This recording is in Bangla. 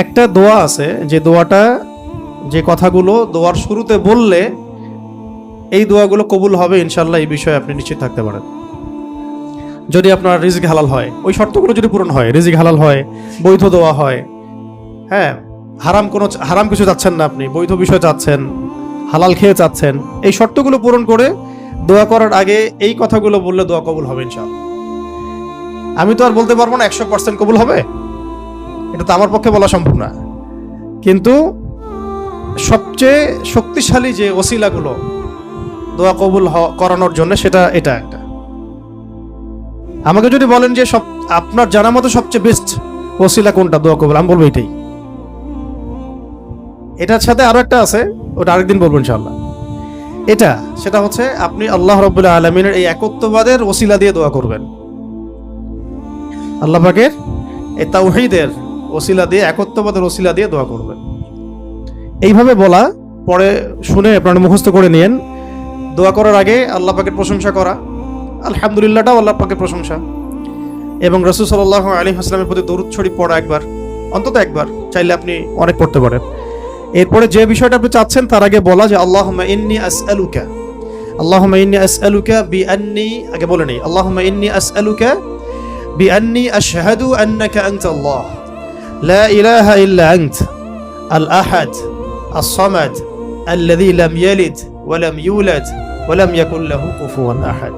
একটা দোয়া আছে যে দোয়াটা, যে কথাগুলো দোয়ার শুরুতে বললে এই দোয়াগুলো কবুল হবে ইনশাল্লাহ, এই বিষয়ে আপনি নিশ্চিত থাকতে পারেন। যদি আপনার রিজিক হালাল হয়, ওই শর্তগুলো যদি পূরণ হয়, রিজিক হালাল হয়, বৈধ দোয়া হয়, হ্যাঁ, হারাম কিছু চাচ্ছেন না, আপনি বৈধ বিষয় চাচ্ছেন, হালাল খেয়ে চাচ্ছেন, এই শর্তগুলো পূরণ করে দোয়া করার আগে এই কথাগুলো বললে দোয়া কবুল হবে ইনশাআল্লাহ। আমি তো আর বলতে পারবো না 100% কবুল হবে, এটা তো আমার পক্ষে বলা সম্ভব না, কিন্তু সবচেয়ে শক্তিশালী যে ওসিলাগুলো দোয়া কবুল করানোর জন্য সেটা এটা একটা। আমাকে যদি বলেন যে আপনার জানা মতো সবচেয়ে বেস্ট ওসিলা কোনটা দোয়া কবুল, আমি বলবো এটাই। এটার সাথে আরো একটা আছে, ওটা আরেকদিন বলবো ইনশাআল্লাহ। সেটা হচ্ছে আপনি আল্লাহ রাব্বুল আলামিনের এই একত্ববাদের ওসিলা দিয়ে দোয়া করবেন। আল্লাহ পাকের এই তাওহীদের ওসিলা দিয়ে, একত্ববাদের ওসিলা দিয়ে দোয়া করবেন। এইভাবে বলা, পরে শুনে আপনারা মুখস্থ করে নিয়েন। দোয়া করার আগে আল্লাহ পাকের প্রশংসা করা, আলহামদুলিল্লাহটাও আল্লাহ পাকের প্রশংসা, এবং রাসূল সাল্লাল্লাহু আলাইহি ওয়াসাল্লামের প্রতি দরুদ শরীফ পড়া একবার, অন্তত একবার, চাইলে আপনি অনেক পড়তে পারেন। এরপরে যে বিষয়টা আপনি চাচ্ছেন তার আগে বলা যে আল্লাহুম্মা ইন্নী আসআলুকা বিআন্নী, আগে বলে নেই, আল্লাহুম্মা ইন্নী আসআলুকা বিআন্নী আশহাদু আন্নাকা আনতাল্লাহ লা ইলাহা ইল্লা আনত আল আহাদ আস-সামাদ আল্লাযী লাম ইয়ালিদ ওয়া লাম ইউলাদ ওয়া লাম ইয়াকুল লাহু কুফুওয়ান আহাদ।